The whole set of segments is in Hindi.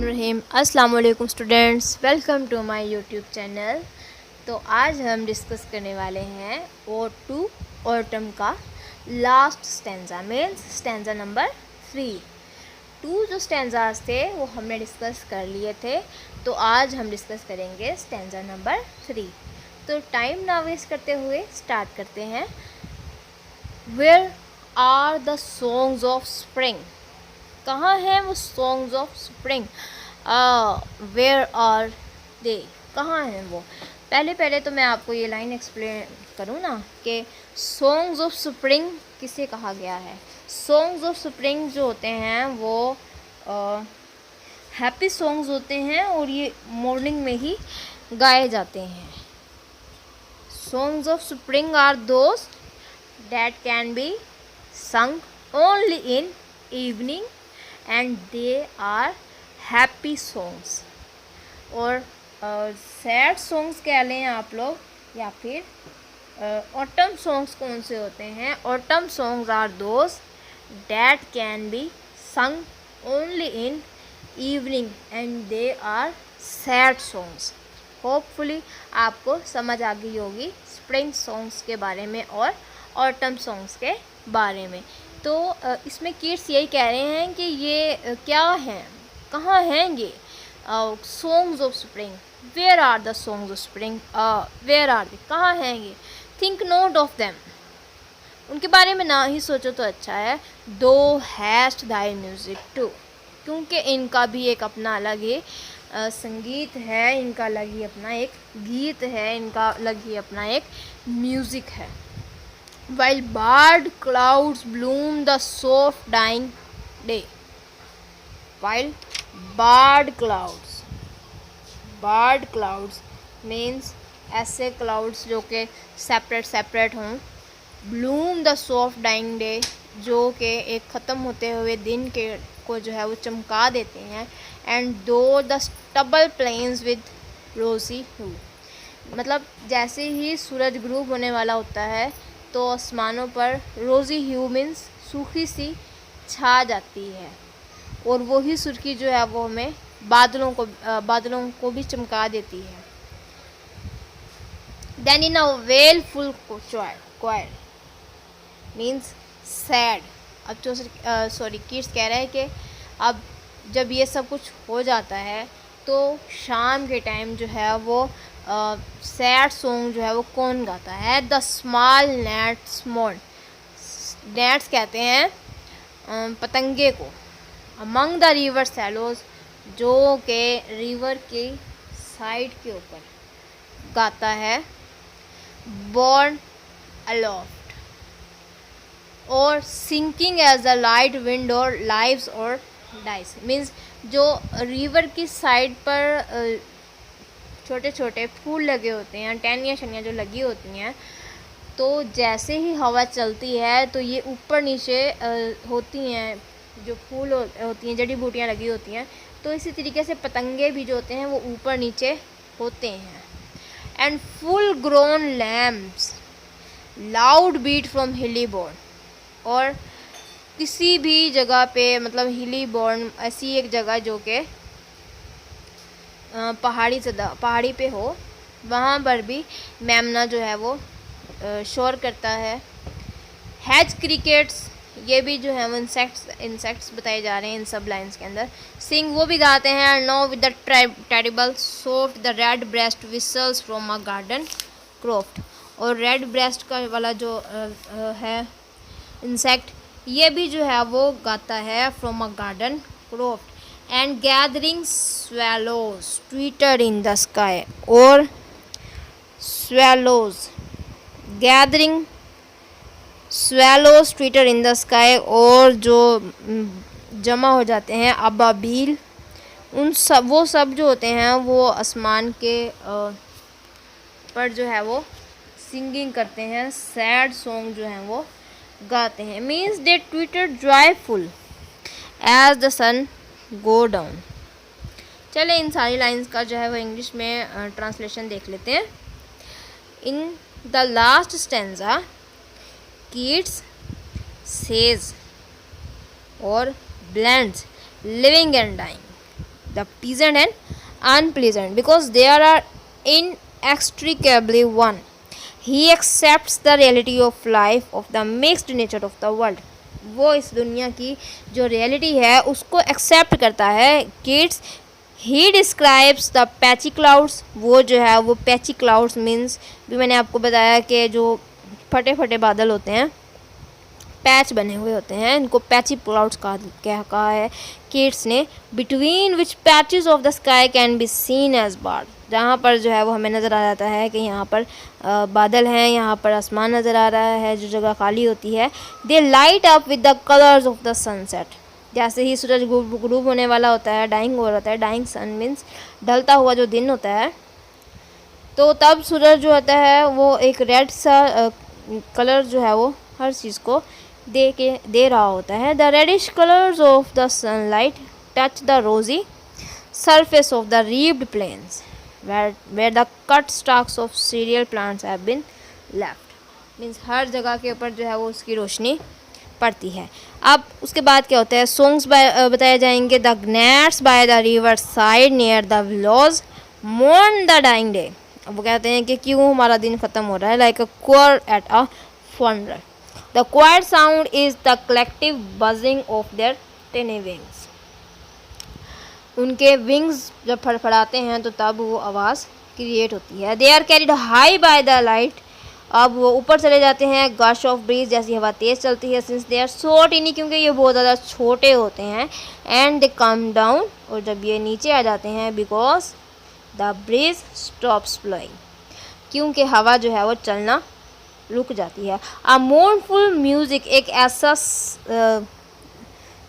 बिस्मिल्लाहिर्रहमानिर्रहीम। अस्सलाम वालेकुम students, welcome to my YouTube channel. तो आज हम डिस्कस करने वाले हैं O2 ऑटम का last stanza means stanza number 3। 2 जो स्टैंजास थे वो हमने डिस्कस कर लिए थे, तो आज हम डिस्कस करेंगे स्टैंजा नंबर 3। तो टाइम ना वेस्ट करते हुए स्टार्ट करते हैं। Where are the songs of spring, कहाँ हैं वो songs of spring? Where are they, कहाँ हैं वो? पहले तो मैं आपको ये लाइन एक्सप्लेन करूँ ना कि सॉन्ग्स ऑफ स्प्रिंग किसे कहा गया है। सॉन्ग्स ऑफ स्प्रिंग जो होते हैं वो हैप्पी सॉन्ग्स होते हैं और ये मॉर्निंग में ही गाए जाते हैं। Songs of spring are those that can be sung only in evening and they are happy songs। और सैड सॉन्ग्स कह लें आप लोग या फिर ऑटम सॉन्ग्स कौन से होते हैं? Autumn songs are those that can be sung only in evening and they are sad songs। Hopefully आपको समझ आ गई होगी स्प्रिंग सॉन्ग्स के बारे में और ऑटम सॉन्ग्स के बारे में। तो इसमें किड्स यही कह रहे हैं कि ये क्या हैं, कहाँ हैं ये songs of spring? Where are the songs of spring, where are they, कहाँ हैं ये? थिंक नोट ऑफ देम, उनके बारे में ना ही सोचो तो अच्छा है। दो हैस्ट दाई म्यूज़िक टू, क्योंकि इनका भी एक अपना अलग ही संगीत है, इनका अलग ही अपना एक गीत है, इनका अलग ही अपना एक म्यूज़िक है। While barred clouds bloom the soft dying day, while barred clouds means ऐसे clouds जो कि सेपरेट हों, bloom the soft dying day जो कि एक ख़त्म होते हुए दिन के को जो है वो चमका देते हैं। and though the stubble plains with rosy hue, मतलब जैसे ही सूरज ग्रूब होने वाला होता है तो आसमानों पर रोज़ी ह्यू मीन्स सूखी सी छा जाती है, और वही सुर्खी जो है वो हमें बादलों को भी चमका देती है। Then in a wailful choir means sad. अब जो किड्स कह रहे हैं कि अब जब ये सब कुछ हो जाता है तो शाम के टाइम जो है वो सैड सॉन्ग जो है वो कौन गाता है? The small nets mode, nets कहते हैं पतंगे को। अमंग द रिवर सैलोज, जो के रिवर के साइड के ऊपर गाता है। Borne aloft or sinking as the light wind lives or और डाइस मीन्स जो रिवर की साइड पर छोटे छोटे फूल लगे होते हैं, टहनियाँ शनियाँ जो लगी होती हैं, तो जैसे ही हवा चलती है तो ये ऊपर नीचे होती हैं, जो फूल होती हैं, जड़ी बूटियाँ लगी होती हैं। तो इसी तरीके से पतंगे भी जो होते हैं वो ऊपर नीचे होते हैं। And full grown lambs loud bleat from hilly bourn, और किसी भी जगह पे मतलब हिली बोर्न ऐसी एक जगह जो कि पहाड़ी पे हो, वहाँ पर भी मेमना जो है वो शोर करता है। हैज क्रिकेट्स, ये भी जो है वो इंसेक्ट्स बताए जा रहे हैं इन सब लाइन्स के अंदर। सिंग, वो भी गाते हैं। Now with the treble soft the red breast whistles from a garden croft, और रेड ब्रेस्ट का वाला जो है इंसेक्ट, ये भी जो है वो गाता है from a garden croft. And gathering swallows tweeted in the sky, और gathering swallows tweeted in the sky, और जो जमा हो जाते हैं अबाबील, वो सब जो होते हैं वो आसमान के पर जो है वो सिंगिंग करते हैं, सैड सॉन्ग जो हैं वो गाते हैं। Means they tweeted joyful as the sun go down. चले इन सारी लाइंस का जो है वो इंग्लिश में ट्रांसलेशन देख लेते हैं। In the last stanza Keats says और blends living and dying the pleasant and unpleasant, because they are inextricably one. He accepts the reality of life, of the mixed nature of the world. वो इस दुनिया की जो रियलिटी है उसको एक्सेप्ट करता है. Kids, he describes the patchy clouds. वो जो है वो पैची क्लाउड्स मीन्स, भी मैंने आपको बताया कि जो फटे फटे बादल होते हैं, पैच बने हुए होते हैं, इनको पैची क्लाउड्स कहा है किड्स ने. Between which patches of the sky can be seen as barred. जहाँ पर जो है वो हमें नज़र आ जाता है कि यहाँ पर बादल हैं, यहाँ पर आसमान नज़र आ रहा है, जो जगह खाली होती है. They light up with the colours of the sunset. जैसे ही सूरज ग्रूब होने वाला होता है, डाइंग हो रहा होता है, डाइंग सन मीन्स ढलता हुआ जो दिन होता है, तो तब सूरज जो होता है वो एक रेड सा कलर जो है वो हर चीज़ को दे रहा होता है. The reddish colours of the sunlight touch the rosy surface of the reaped plains where the cut stalks of cereal plants have been left. Means हर जगह के ऊपर जो है वो उसकी रोशनी पड़ती है. अब उसके बाद क्या होता है, सॉन्ग्स बताए जाएंगे. The gnats by the river side near the willows mourn the dying day. अब वो कहते हैं कि क्यों हमारा दिन ख़त्म हो रहा है, like a choir at a funeral. The quiet sound is the collective buzzing of their tiny wings. उनके विंग्स जब फड़फड़ाते हैं तो तब वो आवाज़ क्रिएट होती है. They are carried high by the light. अब वो ऊपर चले जाते हैं. गश ऑफ ब्रीज, जैसी हवा तेज़ चलती है. Since they are so tiny, क्योंकि ये बहुत ज़्यादा छोटे होते हैं. एंड दे कम डाउन, और जब ये नीचे आ जाते हैं, because the breeze stops blowing, क्योंकि हवा जो है वो चलना रुक जाती है. अ मोर्नफुल म्यूज़िक, एक ऐसा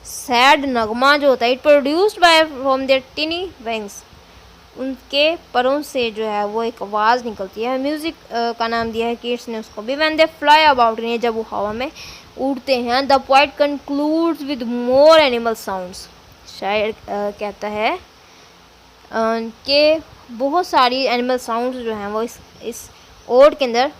सैड नगमा जो होता है, it produced by from their tiny wings. उनके परों से जो है वो एक आवाज़ निकलती है. म्यूज़िक का नाम दिया है किड्स ने उसको भी. व्हेन दे फ्लाई अबाउट, जब वो हवा में उड़ते हैं. The poet concludes with more animal sounds. शायर कहता है कि बहुत सारी एनिमल साउंड्स जो हैं वो इस ओड के अंदर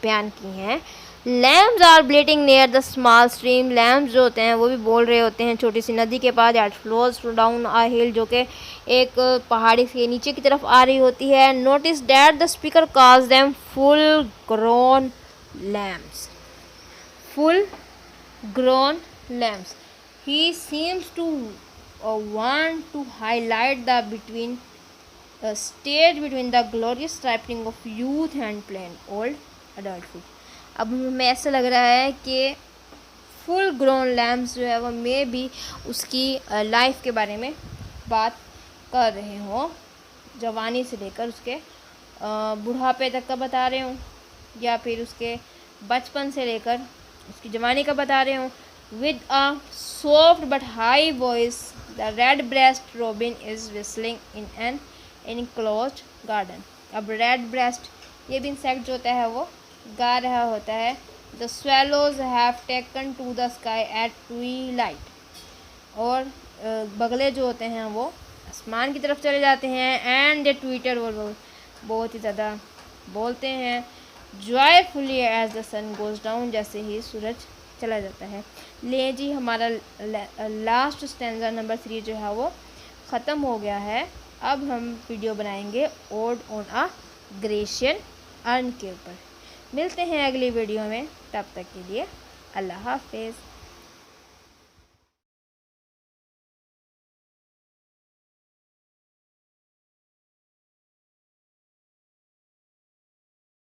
बयान की हैं. Lambs are bleating near the small stream. Lambs जो होते हैं वो भी बोल रहे होते हैं छोटी सी नदी के पास. एट फ्लोज डाउन अ हिल, जो कि एक पहाड़ी से नीचे की तरफ आ रही होती है. Notice that the speaker calls them full grown lambs. Full grown lambs. He seems to want to highlight the stage between the glorious ripening of youth and plain old adulthood. अब हमें ऐसा लग रहा है कि फुल ग्रोन लैम्स जो है वो मे भी उसकी लाइफ के बारे में बात कर रहे हों, जवानी से लेकर उसके बुढ़ापे तक का बता रहे हों, या फिर उसके बचपन से लेकर उसकी जवानी का बता रहे हों. With a soft but high voice the red breast robin is whistling in an enclosed garden. अब रेड ब्रेस्ट ये भी इंसेक्ट जो होता है वो गा रहा होता है. The swallows have taken to the sky at twilight. और बगले जो होते हैं वो आसमान की तरफ चले जाते हैं. एंड दे ट्विटर, वो बहुत ही ज़्यादा बोलते हैं. Joyfully as the sun goes down, जैसे ही सूरज चला जाता है. ले जी, हमारा लास्ट स्टैंजा नंबर 3 जो है वो ख़त्म हो गया है. अब हम वीडियो बनाएंगे odd on a Grecian earn के ऊपर. मिलते हैं अगली वीडियो में, तब तक के लिए अल्लाह हाफिज़.